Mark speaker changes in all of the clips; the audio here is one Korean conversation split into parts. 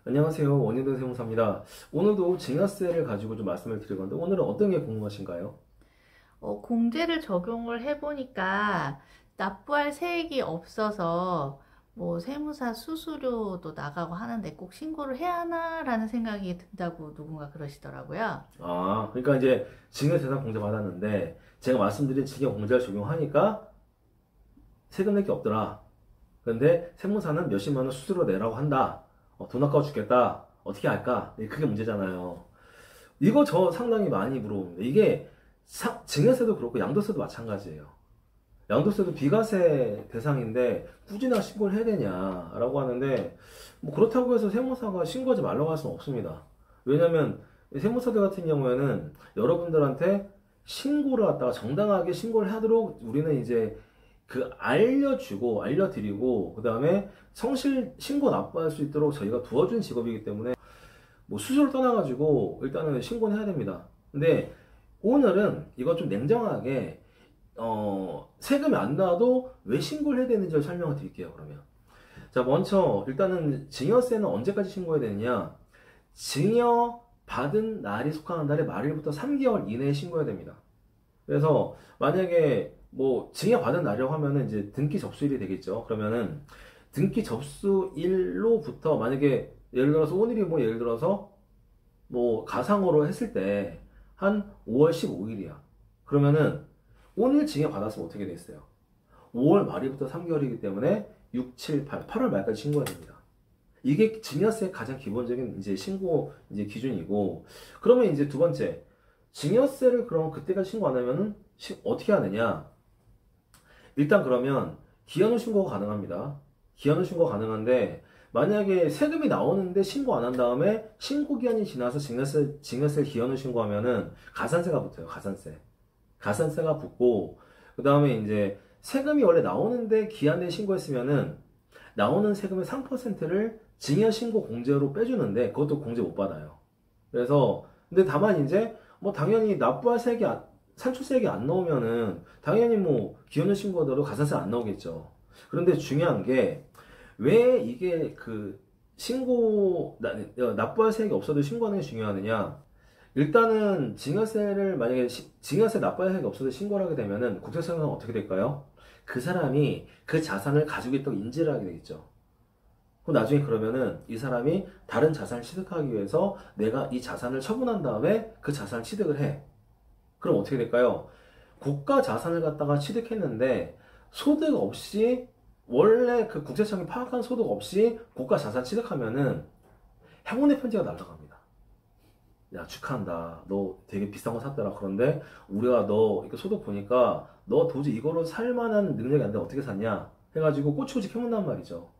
Speaker 1: 안녕하세요. 원희동 세무사입니다. 오늘도 증여세를 가지고 좀 말씀을 드릴 건데 오늘은 어떤 게 궁금하신가요?
Speaker 2: 공제를 적용을 해보니까 납부할 세액이 없어서 뭐 세무사 수수료도 나가고 하는데 꼭 신고를 해야 하나라는 생각이 든다고 누군가 그러시더라고요.
Speaker 1: 그러니까 이제 증여세상 공제 받았는데 제가 말씀드린 증여 공제를 적용하니까 세금 낼 게 없더라. 근데 세무사는 몇십만 원 수수료 내라고 한다. 돈 아까워 죽겠다. 어떻게 할까? 그게 문제잖아요. 이거 저 상당히 많이 물어봅니다. 이게 증여세도 그렇고 양도세도 마찬가지예요. 양도세도 비과세 대상인데 꾸준히 신고를 해야 되냐라고 하는데 뭐 그렇다고 해서 세무사가 신고하지 말라고 할 수는 없습니다. 왜냐면 세무사들 같은 경우에는 여러분들한테 신고를 갖다가 정당하게 신고를 하도록 우리는 이제 알려주고 알려드리고 그 다음에 성실 신고 납부할 수 있도록 저희가 도와준 직업이기 때문에 뭐 수수료를 떠나가지고 일단은 신고는 해야 됩니다. 근데 오늘은 이거 좀 냉정하게 세금이 안 나와도 왜 신고를 해야 되는지 설명을 드릴게요. 그러면 자, 먼저 일단은 증여세는 언제까지 신고해야 되느냐? 증여 받은 날이 속하는 달의 말일부터 3개월 이내에 신고해야 됩니다. 그래서 만약에 뭐 증여 받은 날이라고 하면은 이제 등기 접수일이 되겠죠. 그러면은 등기 접수일로부터 만약에 예를 들어서 오늘이 뭐 예를 들어서 뭐 가상으로 했을 때 한 5월 15일이야. 그러면은 오늘 증여 받았으면 어떻게 됐어요? 5월 말일부터 3개월이기 때문에 6, 7, 8월 말까지 신고해야 됩니다. 이게 증여세 가장 기본적인 이제 신고 이제 기준이고, 그러면 이제 두 번째, 증여세를 그럼 그때까지 신고 안 하면은 어떻게 하느냐? 일단 그러면 기한후 신고가 가능합니다. 기한후 신고가 가능한데 만약에 세금이 나오는데 신고 안 한 다음에 신고 기한이 지나서 증여세 기한후 신고하면은 가산세가 붙어요. 가산세가 붙고 그 다음에 이제 세금이 원래 나오는데 기한 내에 신고했으면은 나오는 세금의 3%를 증여신고 공제로 빼주는데 그것도 공제 못 받아요. 그래서 근데 다만 이제 뭐 당연히 납부할 산출세액이 안 나오면은 당연히 뭐 기혼을 신고하더라도 가산세 안 나오겠죠. 그런데 중요한 게 왜 이게 납부할 세액이 없어도 신고하는 게 중요하느냐? 일단은 증여세를 만약에 증여세 납부할 세액이 없어도 신고를 하게 되면은 국세청은 어떻게 될까요? 그 사람이 그 자산을 가지고 있다고 인지를 하게 되겠죠. 그럼 나중에 그러면은 이 사람이 다른 자산을 취득하기 위해서 내가 이 자산을 처분한 다음에 그 자산을 취득을 해. 그럼 어떻게 될까요? 국가 자산을 갖다가 취득했는데 소득 없이 원래 그 국세청이 파악한 소득 없이 국가 자산 취득하면은 행운의 편지가 날아갑니다. 야, 축하한다. 너 되게 비싼 거 샀더라. 그런데 우리가 너 이렇게 소득 보니까 너 도저히 이거로 살 만한 능력이 안 돼. 어떻게 샀냐? 해가지고 꼬치꼬치 캐문단 말이죠.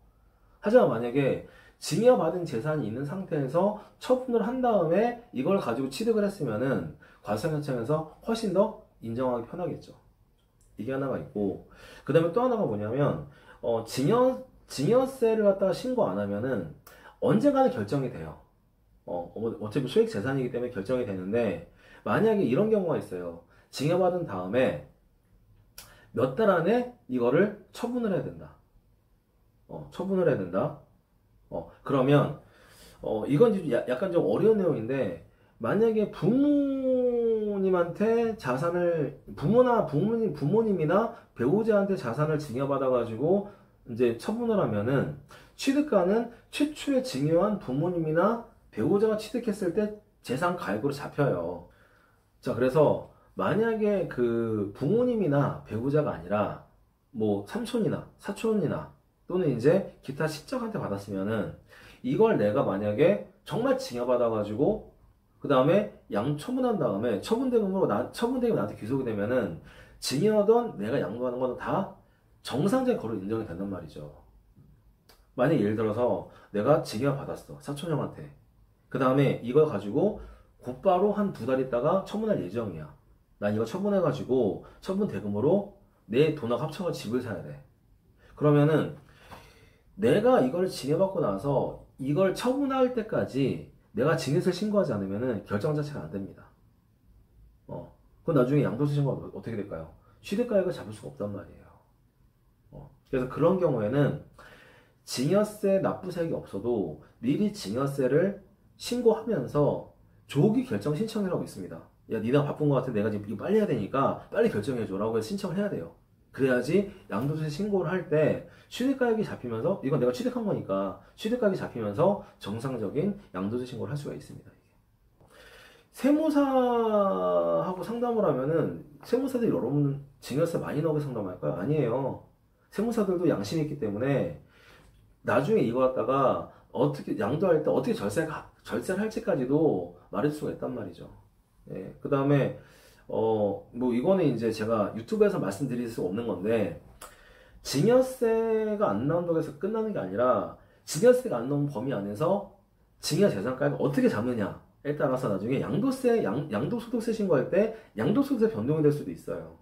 Speaker 1: 하지만 만약에 증여받은 재산이 있는 상태에서 처분을 한 다음에 이걸 가지고 취득을 했으면은 과세청에서 훨씬 더 인정하기 편하겠죠. 이게 하나가 있고, 그 다음에 또 하나가 뭐냐면, 증여세를 갖다가 신고 안 하면은 언젠가는 결정이 돼요. 어차피 수익 재산이기 때문에 결정이 되는데, 만약에 이런 경우가 있어요. 증여받은 다음에 몇 달 안에 이거를 처분을 해야 된다. 처분을 해야 된다. 그러면, 이건 약간 좀 어려운 내용인데, 만약에 부모님한테 부모님이나 배우자한테 자산을 증여받아가지고 이제 처분을 하면은 취득가는 최초에 증여한 부모님이나 배우자가 취득했을 때 재산 가액으로 잡혀요. 자, 그래서 만약에 그 부모님이나 배우자가 아니라 뭐 삼촌이나 사촌이나 또는 이제 기타 친척한테 받았으면은 이걸 내가 만약에 정말 증여받아가지고 그 다음에 양처분한 다음에 처분대금이 나한테 귀속이 되면은 증여하던 내가 양도하는 거는 다 정상적인 거로 인정이 된단 말이죠. 만약 예를 들어서 내가 증여 받았어. 사촌 형한테. 그 다음에 이걸 가지고 곧바로 한 두 달 있다가 처분할 예정이야. 난 이거 처분해가지고 처분 대금으로 내 돈하고 합쳐서 집을 사야 돼. 그러면은 내가 이걸 증여받고 나서 이걸 처분할 때까지 내가 증여세를 신고하지 않으면은 결정 자체가 안 됩니다. 그럼 나중에 양도세 신고가 어떻게 될까요? 취득가액을 잡을 수가 없단 말이에요. 그래서 그런 경우에는 증여세 납부세액이 없어도 미리 증여세를 신고하면서 조기 결정 신청이라고 있습니다. 야, 니가 바쁜 것 같아. 내가 지금 이거 빨리 해야 되니까 빨리 결정해줘라고 해서 신청을 해야 돼요. 그래야지 양도세 신고를 할 때 취득가액이 잡히면서, 이건 내가 취득한 거니까 취득가액이 잡히면서 정상적인 양도세 신고를 할 수가 있습니다. 세무사하고 상담을 하면은 세무사들이 여러분 증여세 많이 나오게 상담할까요? 아니에요. 세무사들도 양심이 있기 때문에 나중에 이거 갖다가 어떻게 양도할 때 어떻게 절세를 할지까지도 말해줄 수가 있단 말이죠. 예, 그 다음에 뭐 이거는 이제 제가 유튜브에서 말씀드릴 수 없는 건데, 증여세가 안 나온다고 해서 끝나는 게 아니라 증여세가 안 나온 범위 안에서 증여재산가액을 어떻게 잡느냐에 따라서 나중에 양도소득세 신고할 때 양도소득세 변동이 될 수도 있어요.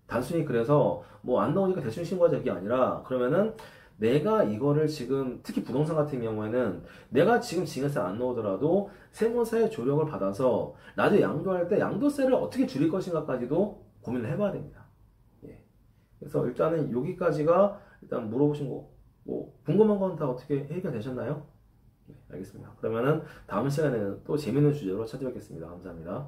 Speaker 1: 단순히 그래서 뭐 안 나오니까 대충 신고하자 이게 아니라, 그러면은 내가 이거를 지금 특히 부동산 같은 경우에는 내가 지금 증여세 안 나오더라도 세무사의 조력을 받아서 나중에 양도할 때 양도세를 어떻게 줄일 것인가까지도 고민을 해봐야 됩니다. 예. 그래서 일단은 여기까지가 일단 물어보신 거, 뭐 궁금한 건 다 어떻게 해결되셨나요? 네, 알겠습니다. 그러면은 다음 시간에는 또 재밌는 주제로 찾아뵙겠습니다. 감사합니다.